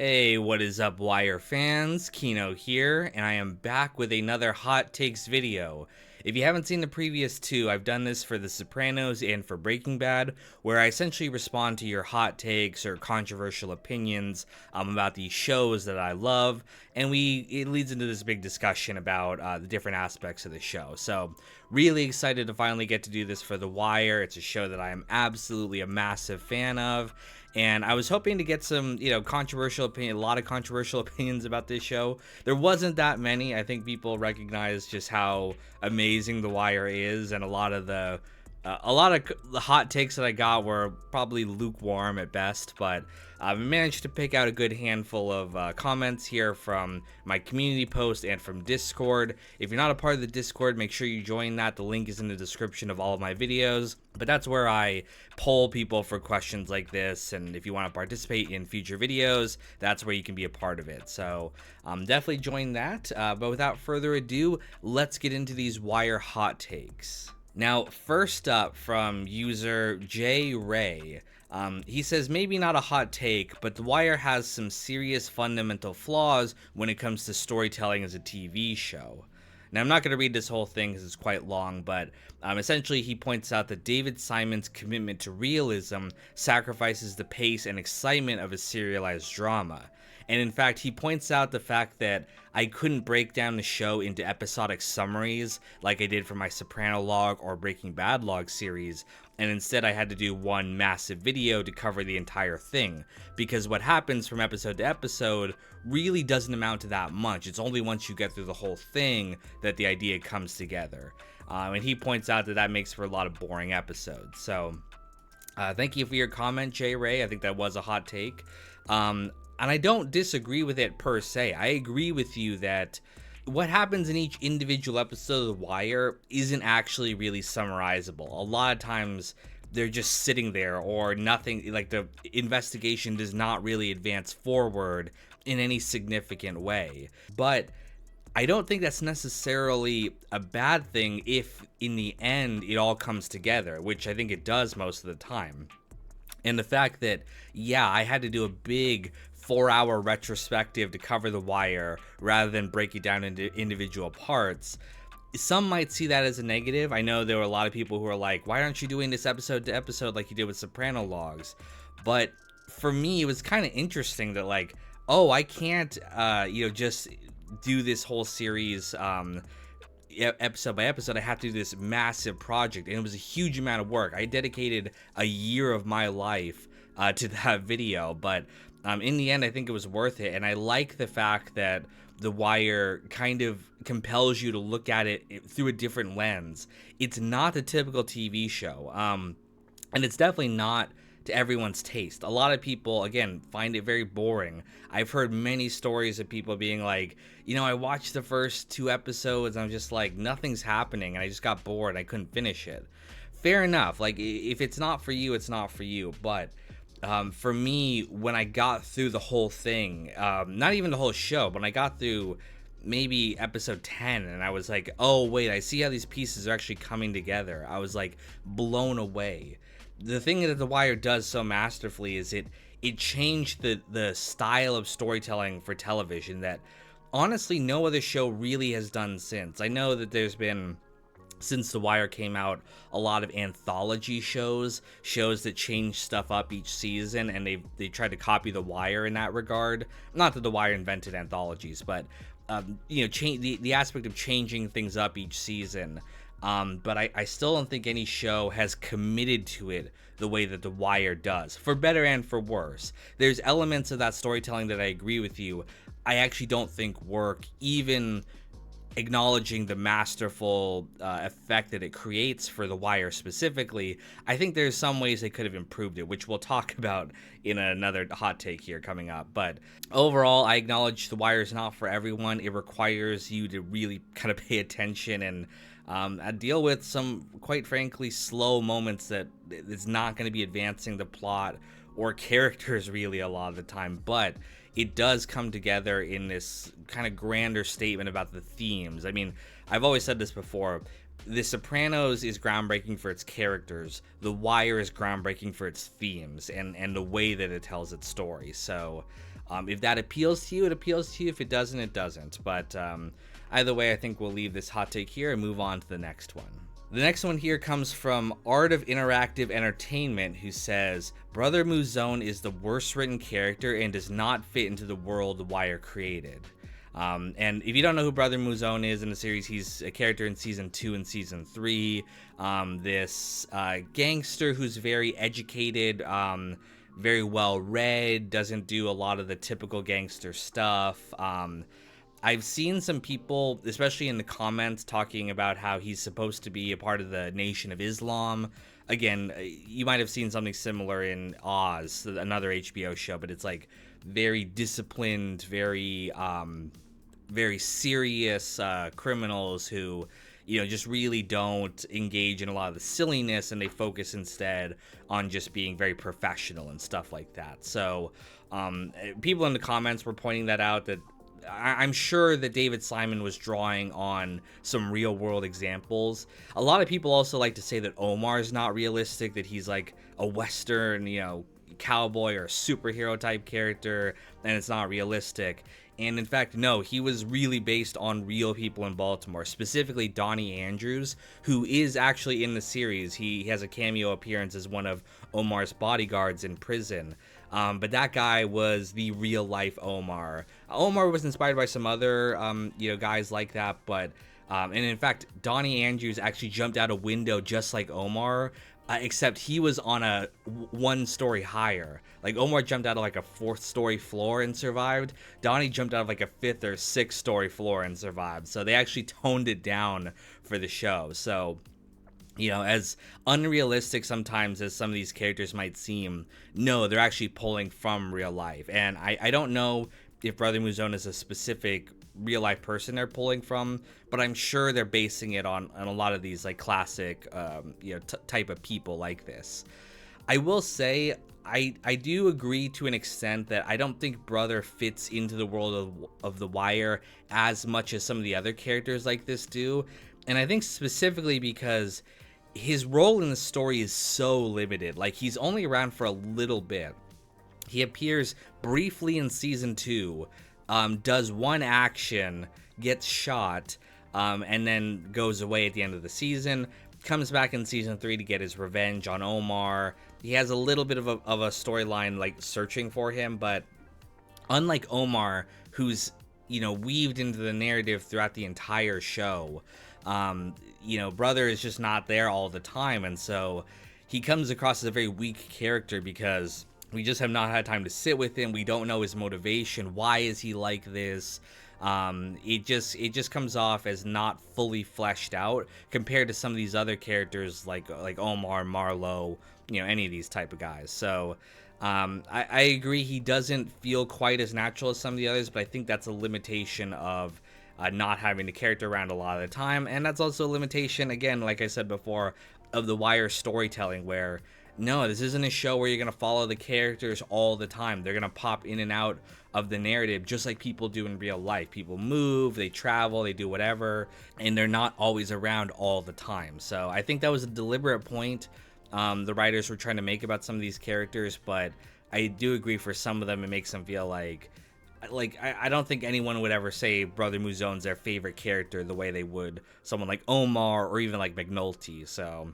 Hey, what is up, Wire fans? Kino here, and I am back with another Hot Takes video. If you haven't seen the previous two, I've done this for The Sopranos and for Breaking Bad, where I essentially respond to your hot takes or controversial opinions about these shows that I love, and it leads into this big discussion about the different aspects of the show. So, really excited to finally get to do this for The Wire. It's a show that I am absolutely a massive fan of, and I was hoping to get some, controversial opinion, a lot of controversial opinions about this show. There wasn't that many. I think people recognize just how amazing The Wire is, and a lot of the hot takes that I got were probably lukewarm at best, but I managed to pick out a good handful of comments here from my community post and from Discord. If you're not a part of the Discord, make sure you join that. The link is in the description of all of my videos. But that's where I poll people for questions like this, and if you want to participate in future videos, that's where you can be a part of it. So definitely join that. But without further ado, let's get into these Wire hot takes. Now, first up from user J Ray, he says, maybe not a hot take, but The Wire has some serious fundamental flaws when it comes to storytelling as a TV show. Now, I'm not going to read this whole thing because it's quite long, but essentially he points out that David Simon's commitment to realism sacrifices the pace and excitement of a serialized drama. And in fact, he points out the fact that I couldn't break down the show into episodic summaries like I did for my Soprano log or Breaking Bad log series, and instead I had to do one massive video to cover the entire thing, because what happens from episode to episode really doesn't amount to that much. It's only once you get through the whole thing that the idea comes together. And he points out that that makes for a lot of boring episodes. So thank you for your comment, J Ray. I think that was a hot take. And I don't disagree with it per se. I agree with you that what happens in each individual episode of The Wire isn't actually really summarizable. A lot of times they're just sitting there, or nothing, like the investigation does not really advance forward in any significant way. But I don't think that's necessarily a bad thing if in the end it all comes together, which I think it does most of the time. And the fact that, yeah, I had to do a big 4-hour retrospective to cover The Wire rather than break it down into individual parts, some might see that as a negative. I know there were a lot of people who are like, why aren't you doing this episode to episode like you did with Soprano logs? But for me, it was kind of interesting that, like, oh, I can't, just do this whole series episode by episode. I have to do this massive project, and it was a huge amount of work. I dedicated a year of my life to that video, but in the end I think it was worth it. And I like the fact that The Wire kind of compels you to look at it through a different lens. It's not a typical TV show, and it's definitely not to everyone's taste. A lot of people, again, find it very boring. I've heard many stories of people being like, I watched the first 2 episodes and I'm just like, nothing's happening, and I just got bored and I couldn't finish it. Fair enough. Like, if it's not for you, it's not for you. But for me, when I got through the whole thing, not even the whole show, but when I got through maybe episode 10, and I was like, oh wait, I see how these pieces are actually coming together, I was like blown away. The thing that The Wire does so masterfully is it changed the style of storytelling for television that honestly no other show really has done since. I know that there's been, since The Wire came out, a lot of anthology shows that change stuff up each season, and they tried to copy The Wire in that regard. Not that The Wire invented anthologies, but change the aspect of changing things up each season. But I still don't think any show has committed to it the way that The Wire does, for better and for worse. There's elements of that storytelling that I agree with you, I actually don't think work, even acknowledging the masterful effect that it creates for The Wire specifically. I think there's some ways they could have improved it, which we'll talk about in another hot take here coming up. But overall, I acknowledge The Wire is not for everyone. It requires you to really kind of pay attention and deal with some, quite frankly, slow moments that it's not going to be advancing the plot or characters really a lot of the time, but it does come together in this kind of grander statement about the themes. I mean, I've always said this before, The Sopranos is groundbreaking for its characters. The Wire is groundbreaking for its themes and the way that it tells its story. So If that appeals to you, it appeals to you. If it doesn't, it doesn't. But either way, I think we'll leave this hot take here and move on to the next one. The next one here comes from Art of Interactive Entertainment, who says, Brother Mouzone is the worst written character and does not fit into the world The Wire created. And if you don't know who Brother Mouzone is in the series, he's a character in season 2 and season 3. This gangster who's very educated, very well read, doesn't do a lot of the typical gangster stuff. I've seen some people, especially in the comments, talking about how he's supposed to be a part of the Nation of Islam. Again, you might have seen something similar in Oz, another HBO show, but it's like very disciplined, very serious criminals who, you know, just really don't engage in a lot of the silliness, and they focus instead on just being very professional and stuff like that. So people in the comments were pointing that out, that I'm sure that David Simon was drawing on some real world examples. A lot of people also like to say that Omar is not realistic, that he's like a Western, you know, cowboy or superhero type character, and it's not realistic. And in fact, no, he was really based on real people in Baltimore, specifically Donnie Andrews, who is actually in the series. He has a cameo appearance as one of Omar's bodyguards in prison. But that guy was the real life Omar. Omar was inspired by some other, guys like that. But, and in fact, Donnie Andrews actually jumped out a window just like Omar, except he was on a 1 story higher. Like Omar jumped out of like a 4th story floor and survived. Donnie jumped out of like a 5th or 6th story floor and survived. So they actually toned it down for the show. So, you know, as unrealistic sometimes as some of these characters might seem, no, they're actually pulling from real life. And I don't know if Brother Mouzone is a specific real life person they're pulling from, but I'm sure they're basing it on a lot of these like classic, type of people like this. I will say, I do agree to an extent that I don't think Brother fits into the world of The Wire as much as some of the other characters like this do. And I think specifically because his role in the story is so limited. Like, he's only around for a little bit. He appears briefly in season 2, does one action, gets shot, and then goes away at the end of the season. Comes back in season 3 to get his revenge on Omar. He has a little bit of a storyline like searching for him, but unlike Omar, who's, you know, weaved into the narrative throughout the entire show, Brother is just not there all the time, and so he comes across as a very weak character because we just have not had time to sit with him. We don't know his motivation. Why is he like this? It just comes off as not fully fleshed out compared to some of these other characters like Omar, Marlowe, any of these type of guys. So I agree, he doesn't feel quite as natural as some of the others, but I think that's a limitation of not having the character around a lot of the time. And that's also a limitation, again, like I said before, of The Wire storytelling, where no, this isn't a show where you're going to follow the characters all the time. They're going to pop in and out of the narrative just like people do in real life. People move, they travel, they do whatever, and they're not always around all the time. So I think that was a deliberate point the writers were trying to make about some of these characters, but I do agree for some of them it makes them feel like I don't think anyone would ever say Brother Mouzone's their favorite character the way they would someone like Omar or even like McNulty. So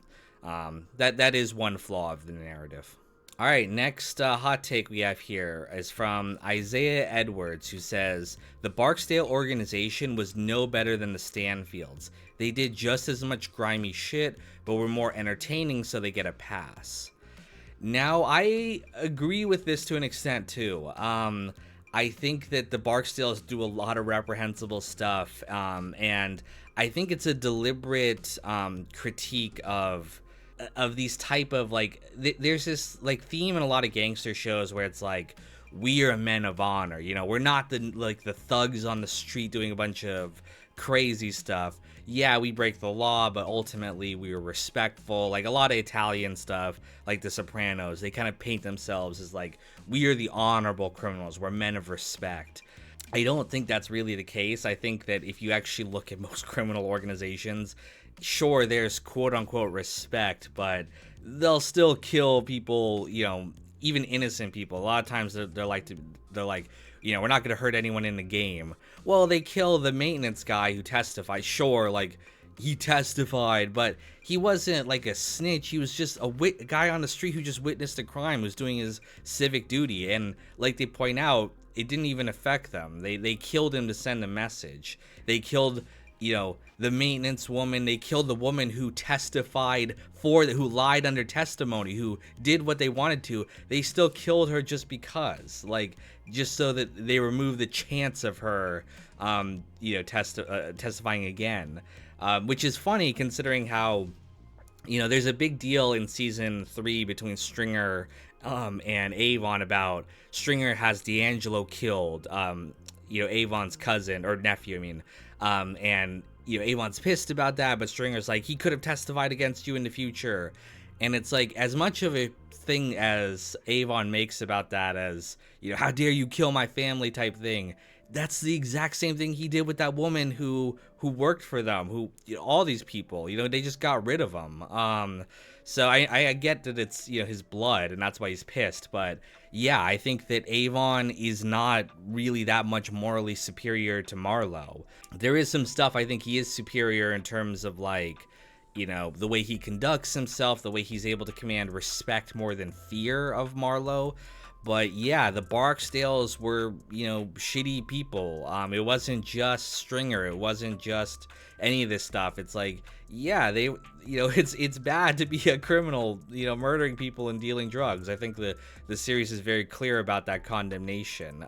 that is one flaw of the narrative. All right, next hot take we have here is from Isaiah Edwards, who says, the Barksdale organization was no better than the Stanfields. They did just as much grimy shit, but were more entertaining, so they get a pass. Now, I agree with this to an extent, too. I think that the Barksdales do a lot of reprehensible stuff, and I think it's a deliberate critique of these type of there's this theme in a lot of gangster shows where it's like, we are men of honor, we're not the thugs on the street doing a bunch of crazy stuff. Yeah, we break the law, but ultimately we are respectful. Like a lot of Italian stuff, like The Sopranos, they kind of paint themselves as like, we are the honorable criminals, we're men of respect. I don't think that's really the case. I think that if you actually look at most criminal organizations, sure, there's quote-unquote respect, but they'll still kill people, even innocent people. A lot of times they're like, we're not gonna hurt anyone in the game. Well, they kill the maintenance guy who testified. Sure, like, he testified, but he wasn't like a snitch. He was just a guy on the street who just witnessed a crime, was doing his civic duty. And like they point out, it didn't even affect them. They killed him to send a message. They killed, the maintenance woman. They killed the woman who testified who lied under testimony, who did what they wanted to. They still killed her just because, like, just so that they remove the chance of her, testifying again. Which is funny considering how, there's a big deal in season 3 between Stringer and Avon about Stringer has D'Angelo killed, Avon's cousin or nephew, I mean, and Avon's pissed about that, but Stringer's like, he could have testified against you in the future. And it's like, as much of a thing as Avon makes about that as, how dare you kill my family type thing, that's the exact same thing he did with that woman who worked for them, all these people, they just got rid of them. So I get that it's, his blood and that's why he's pissed. But yeah, I think that Avon is not really that much morally superior to Marlowe. There is some stuff I think he is superior in terms of, like, the way he conducts himself, the way he's able to command respect more than fear of Marlowe. But yeah, the Barksdales were, shitty people. It wasn't just Stringer. It wasn't just any of this stuff. It's like, yeah, they, it's bad to be a criminal, murdering people and dealing drugs. I think the series is very clear about that condemnation.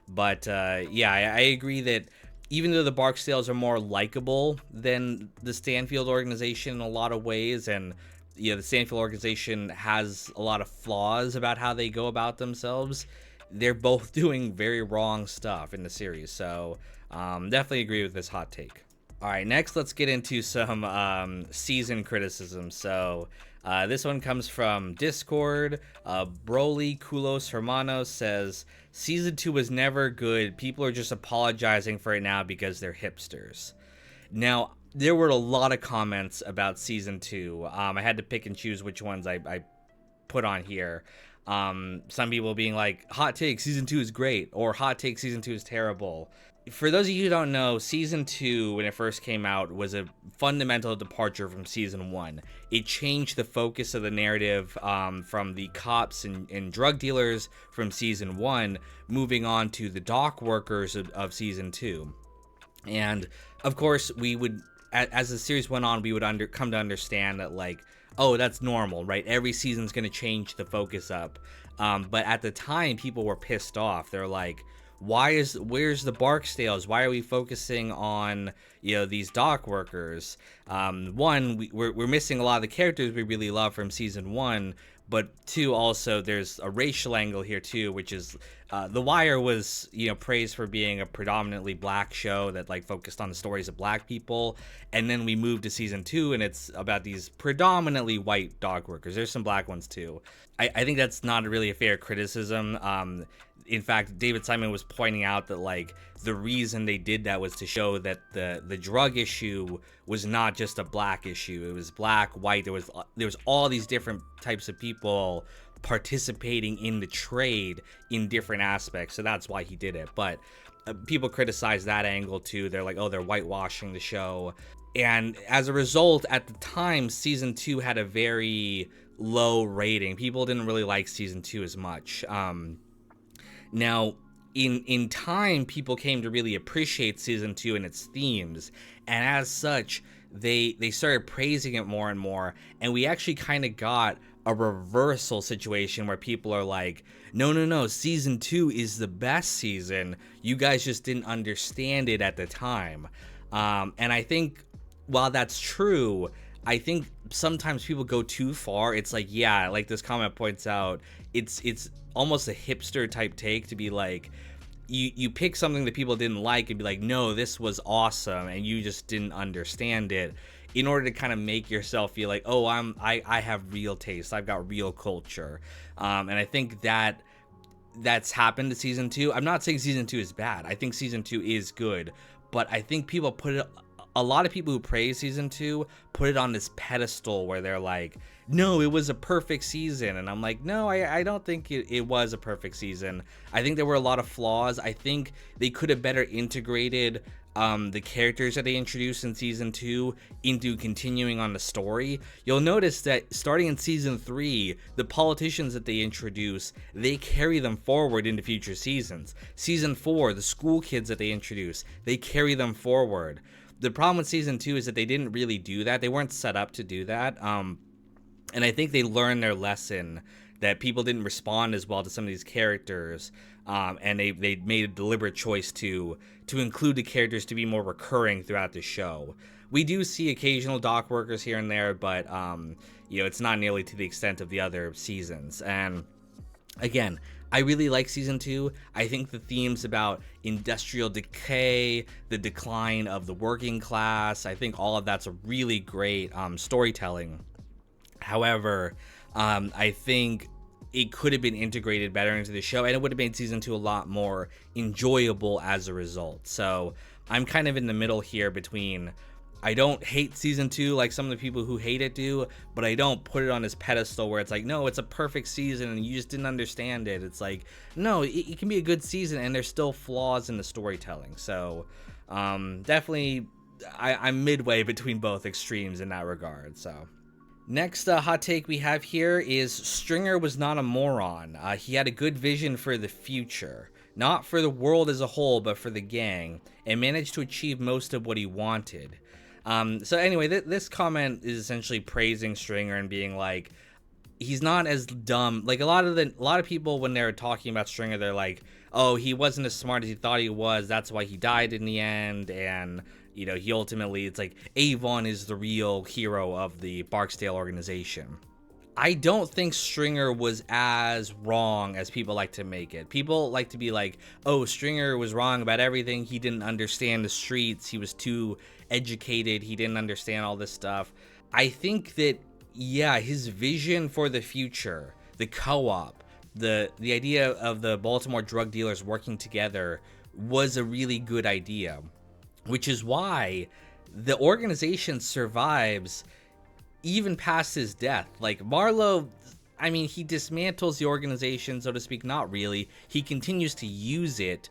But I agree that even though the Barksdales are more likable than the Stanfield organization in a lot of ways, and the Stanfield organization has a lot of flaws about how they go about themselves, they're both doing very wrong stuff in the series. So definitely agree with this hot take. All right, next let's get into some season criticism. So this one comes from Discord. Broly Kulos Hermanos says, season 2 was never good. People are just apologizing for it now because they're hipsters. Now, there were a lot of comments about season 2. I had to pick and choose which ones I put on here. Some people being like, hot take, season 2 is great, or hot take, season 2 is terrible. For those of you who don't know, season 2, when it first came out, was a fundamental departure from season 1. It changed the focus of the narrative from the cops and drug dealers from season 1, moving on to the dock workers of season 2. And of course, we would, as the series went on, we would come to understand that, like, oh, that's normal, right? Every season's going to change the focus up. But at the time, people were pissed off. They're like, where's the Barksdales? Why are we focusing on, these dock workers? One, we're missing a lot of the characters we really love from season 1. But 2, also, there's a racial angle here too, which is The Wire was, praised for being a predominantly black show that, like, focused on the stories of black people. And then we moved to season 2, and it's about these predominantly white dog workers. There's some black ones too. I think that's not really a fair criticism. In fact, David Simon was pointing out that, like, the reason they did that was to show that the drug issue was not just a black issue. It was black, white. There was all these different types of people participating in the trade in different aspects. So that's why he did it. But people criticize that angle too. They're like, oh, they're whitewashing the show. And as a result, at the time, season 2 had a very low rating. People didn't really like season 2 as much. Now, in time, people came to really appreciate season 2 and its themes, and as such, they started praising it more and more, and we actually kind of got a reversal situation where people are like, no, season 2 is the best season. You guys just didn't understand it at the time. And I think, while that's true, I think sometimes people go too far. It's like, yeah, like this comment points out, it's almost a hipster type take to be like, you pick something that people didn't like and be like, no, this was awesome, and you just didn't understand it, in order to kind of make yourself feel like, oh, I have real taste, I've got real culture. And I think that's happened to season 2. I'm not saying season 2 is bad. I think season 2 is good, but I think people put a lot of people who praise season 2 put it on this pedestal where they're like, no, it was a perfect season. And I'm like, no, I don't think it was a perfect season. I think there were a lot of flaws. I think they could have better integrated the characters that they introduced in season 2 into continuing on the story. You'll notice that starting in season 3, the politicians that they introduce, they carry them forward into future seasons. Season 4, the school kids that they introduce, they carry them forward. The problem with season 2 is that they didn't really do that. They weren't set up to do that. And I think they learned their lesson that people didn't respond as well to some of these characters, and they made a deliberate choice to include the characters to be more recurring throughout the show. We do see occasional dock workers here and there, but it's not nearly to the extent of the other seasons. And again, I really like season 2. I think the themes about industrial decay, the decline of the working class, I think all of that's a really great storytelling. However, I think it could have been integrated better into the show, and it would have made season 2 a lot more enjoyable as a result. So I'm kind of in the middle here between, I don't hate season 2 like some of the people who hate it do, but I don't put it on this pedestal where it's like, no, it's a perfect season and you just didn't understand it. It's like, no, it can be a good season and there's still flaws in the storytelling. So definitely I'm midway between both extremes in that regard. So next hot take we have here is Stringer was not a moron. He had a good vision for the future, not for the world as a whole, but for the gang, and managed to achieve most of what he wanted. So anyway, this comment is essentially praising Stringer and being like, he's not as dumb. Like a lot of people, when they're talking about Stringer, they're like, oh, he wasn't as smart as he thought he was. That's why he died in the end. And he ultimately, it's like Avon is the real hero of the Barksdale organization. I don't think Stringer was as wrong as people like to make it. People like to be like, oh, Stringer was wrong about everything. He didn't understand the streets. He was too educated. He didn't understand all this stuff. I think that, yeah, his vision for the future, the co-op, the idea of the Baltimore drug dealers working together was a really good idea, which is why the organization survives even past his death. Like Marlowe, I mean, he dismantles the organization, so to speak. Not really. He continues to use it.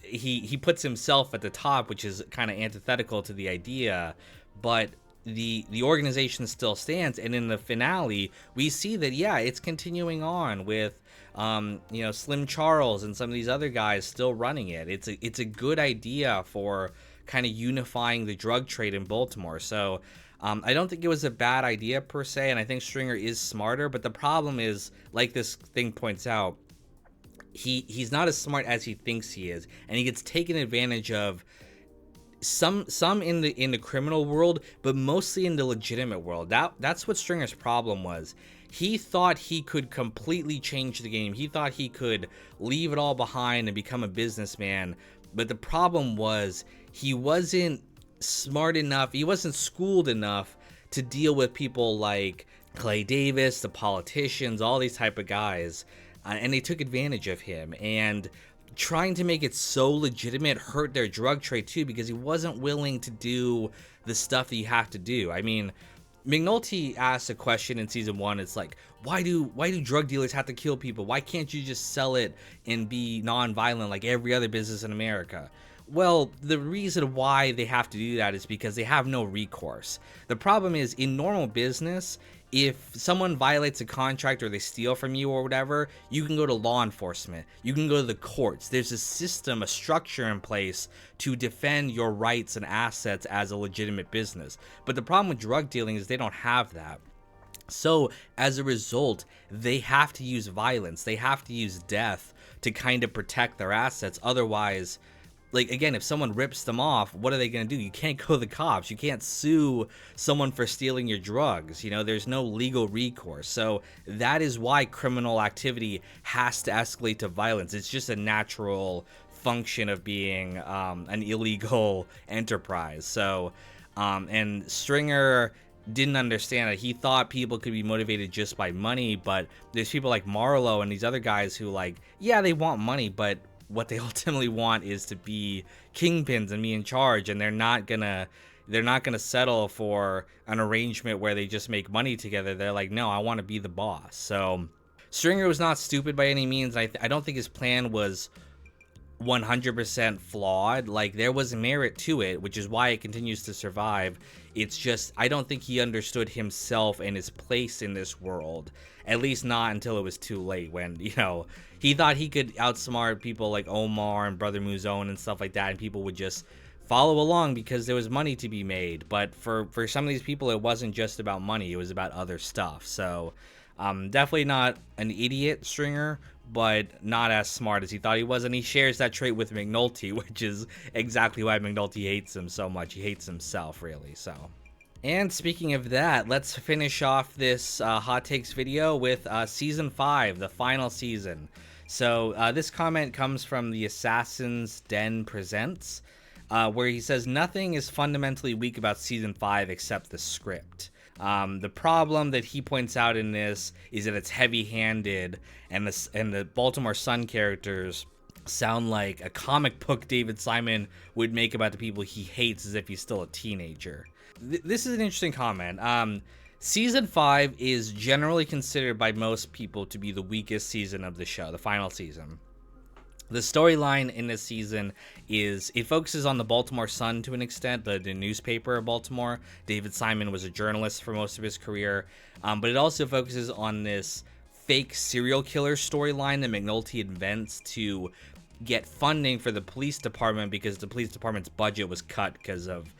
He puts himself at the top, which is kind of antithetical to the idea, but the organization still stands. And in the finale, we see that, yeah, it's continuing on with Slim Charles and some of these other guys still running it. It's a good idea for kind of unifying the drug trade in Baltimore. So I don't think it was a bad idea per se, and I think Stringer is smarter, but the problem is, like this thing points out, he's not as smart as he thinks he is, and he gets taken advantage of some in the criminal world, but mostly in the legitimate world. That's what Stringer's problem was. He thought he could completely change the game. He thought he could leave it all behind and become a businessman, but the problem was he wasn't smart enough, he wasn't schooled enough to deal with people like Clay Davis, the politicians, all these type of guys, and they took advantage of him. And trying to make it so legitimate hurt their drug trade too, because he wasn't willing to do the stuff that you have to do. I mean, McNulty asked a question in season 1. It's like, why do drug dealers have to kill people? Why can't you just sell it and be non-violent like every other business in America? Well, the reason why they have to do that is because they have no recourse. The problem is, in normal business, if someone violates a contract or they steal from you or whatever, you can go to law enforcement. You can go to the courts. There's a system, a structure in place to defend your rights and assets as a legitimate business. But the problem with drug dealing is they don't have that. So as a result, they have to use violence. They have to use death to kind of protect their assets. Otherwise, like, again, if someone rips them off, what are they going to do? You can't go to the cops. You can't sue someone for stealing your drugs. There's no legal recourse. So that is why criminal activity has to escalate to violence. It's just a natural function of being an illegal enterprise. So, and Stringer didn't understand it. He thought people could be motivated just by money, but there's people like Marlowe and these other guys who, like, yeah, they want money, but what they ultimately want is to be kingpins and be in charge, and they're not gonna they're not going to settle for an arrangement where they just make money together. They're like, no, I want to be the boss. So Stringer was not stupid by any means. I don't think his plan was 100% flawed. Like, there was merit to it, which is why it continues to survive. It's just, I don't think he understood himself and his place in this world, at least not until it was too late, when, you know, he thought he could outsmart people like Omar and Brother Mouzone and stuff like that, and people would just follow along because there was money to be made. But for some of these people, it wasn't just about money, it was about other stuff. So definitely not an idiot, Stringer, but not as smart as he thought he was. And he shares that trait with McNulty, which is exactly why McNulty hates him so much. He hates himself, really. So, and speaking of that, let's finish off this hot takes video with season 5, the final season. So this comment comes from the Assassin's Den Presents, where he says, nothing is fundamentally weak about season 5 except the script. The problem that he points out in this is that it's heavy-handed, and the Baltimore Sun characters sound like a comic book David Simon would make about the people he hates as if he's still a teenager. This is an interesting comment. Season 5 is generally considered by most people to be the weakest season of the show, the final season. The storyline in this season is, it focuses on the Baltimore Sun to an extent, the newspaper of Baltimore. David Simon was a journalist for most of his career, but it also focuses on this fake serial killer storyline that McNulty invents to get funding for the police department, because the police department's budget was cut because of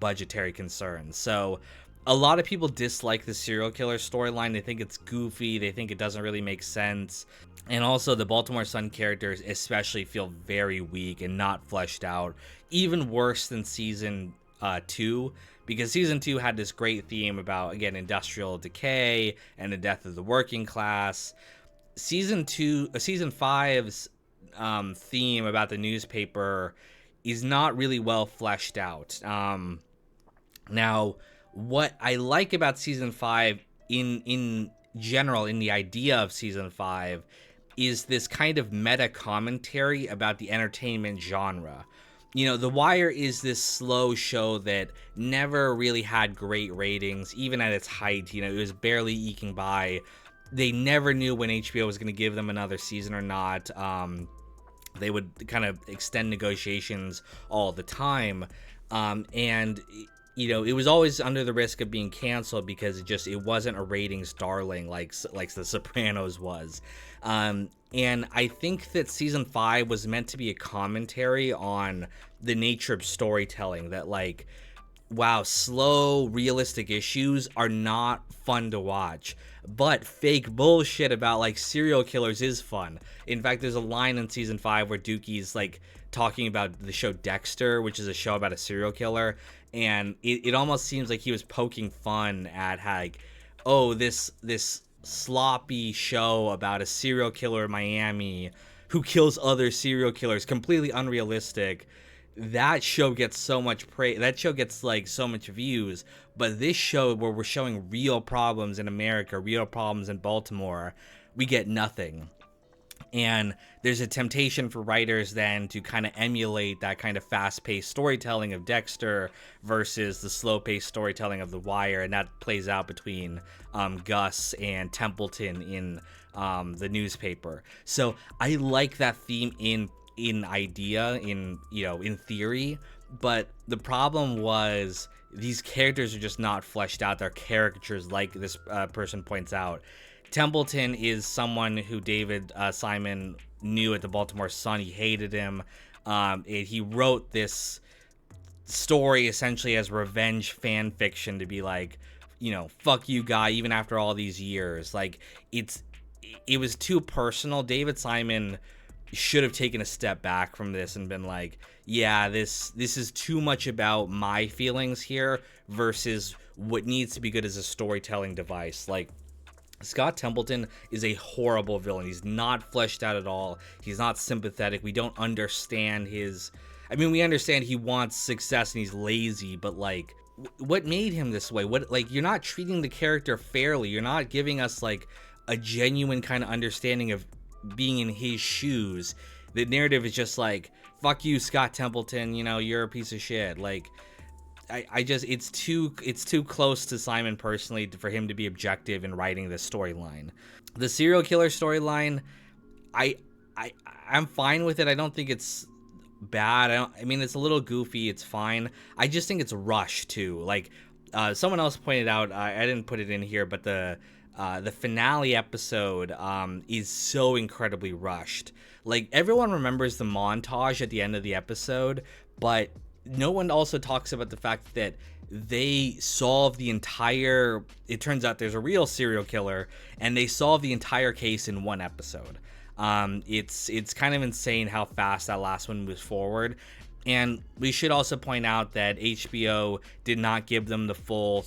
budgetary concerns. So a lot of people dislike the serial killer storyline. They think it's goofy. They think it doesn't really make sense. And also the Baltimore Sun characters especially feel very weak and not fleshed out, even worse than season 2, because season 2 had this great theme about, again, industrial decay and the death of the working class. Season 5's theme about the newspaper is not really well fleshed out. Now, what I like about season 5 in general, in the idea of season 5, is this kind of meta commentary about the entertainment genre. You know, The Wire is this slow show that never really had great ratings, even at its height. You know, it was barely eking by. They never knew when HBO was going to give them another season or not. They would kind of extend negotiations all the time. And you know, it was always under the risk of being canceled because it wasn't a ratings darling like The Sopranos was. And I think that season 5 was meant to be a commentary on the nature of storytelling, that, like, wow, slow, realistic issues are not fun to watch, but fake bullshit about, like, serial killers is fun. In fact, there's a line in season 5 where Dookie's, like, talking about the show Dexter, which is a show about a serial killer, and it almost seems like he was poking fun at, like, oh, this sloppy show about a serial killer in Miami who kills other serial killers, completely unrealistic. That show gets so much praise. That show gets, like, so much views. But this show, where we're showing real problems in America, real problems in Baltimore, we get nothing. And there's a temptation for writers then to kind of emulate that kind of fast-paced storytelling of Dexter versus the slow-paced storytelling of The Wire, and that plays out between Gus and Templeton in the newspaper. So I like that theme in idea, in theory, but the problem was these characters are just not fleshed out. They're caricatures, like this person points out. Templeton is someone who David Simon knew at the Baltimore Sun. He hated him. He wrote this story essentially as revenge fan fiction to be like, fuck you, guy, even after all these years. Like, it was too personal. David Simon should have taken a step back from this and been like, yeah, this is too much about my feelings here versus what needs to be good as a storytelling device. Like, Scott Templeton is a horrible villain. He's not fleshed out at all. He's not sympathetic. We don't understand we understand he wants success and he's lazy, but, like, what made him this way? You're not treating the character fairly. You're not giving us, like, a genuine kind of understanding of being in his shoes. The narrative is just like, fuck you, Scott Templeton, you're a piece of shit. Like, I just it's too close to Simon personally for him to be objective in writing this storyline. The serial killer storyline, I I'm fine with it. I don't think it's bad. I mean, it's a little goofy. It's fine. I just think it's rushed too. Like someone else pointed out, I didn't put it in here, but the finale episode is so incredibly rushed. Like, everyone remembers the montage at the end of the episode, but no one also talks about the fact that they solve the entire, it turns out there's a real serial killer, and they solve the entire case in one episode. It's kind of insane how fast that last one moves forward. And we should also point out that HBO did not give them the full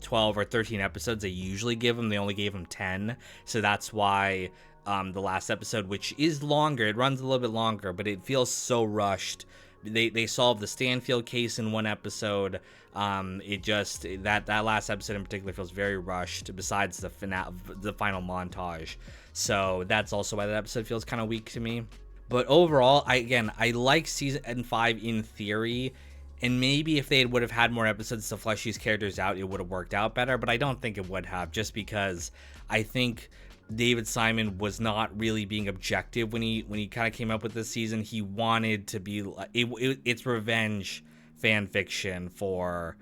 12 or 13 episodes they usually give them. They only gave them 10. So that's why the last episode, which is longer, it runs a little bit longer, but it feels so rushed. They solved the Stanfield case in one episode. It just, that last episode in particular feels very rushed, besides the final montage. So that's also why that episode feels kind of weak to me. But overall, I like season 5 in theory, and maybe if they would have had more episodes to flesh these characters out, it would have worked out better, but I don't think it would have, just because I think David Simon was not really being objective when he kind of came up with this season. He wanted to be, it's revenge fan fiction for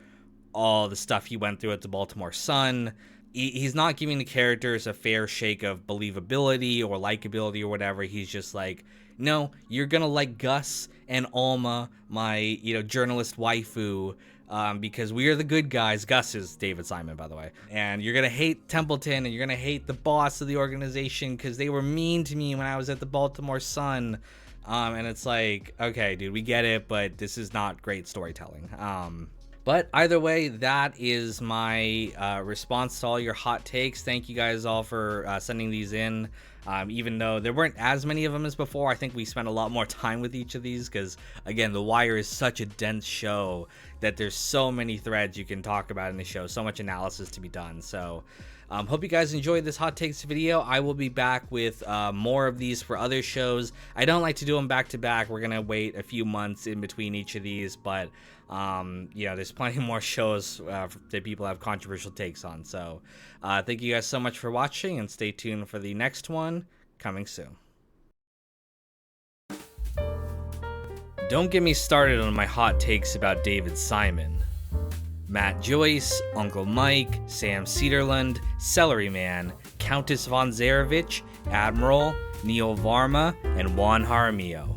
all the stuff he went through at the Baltimore Sun. He's not giving the characters a fair shake of believability or likability or whatever. He's just like, no, you're gonna like Gus and Alma, my journalist waifu, because we are the good guys. Gus is David Simon, by the way. And you're gonna hate Templeton, and you're gonna hate the boss of the organization because they were mean to me when I was at the Baltimore Sun. And it's like, okay, dude, we get it, but this is not great storytelling. But either way, that is my response to all your hot takes. Thank you guys all for sending these in. Even though there weren't as many of them as before, I think we spent a lot more time with each of these because, again, The Wire is such a dense show that there's so many threads you can talk about in the show, so much analysis to be done. So hope you guys enjoyed this hot takes video. I will be back with more of these for other shows. I don't like to do them back to back. We're gonna wait a few months in between each of these, but there's plenty more shows that people have controversial takes on. So thank you guys so much for watching, and stay tuned for the next one coming soon. Don't get me started on my hot takes about David Simon. Matt Joyce, Uncle Mike, Sam Cedarland, Celery Man, Countess von Zarevich, Admiral, Neil Varma, and Juan Jaramillo.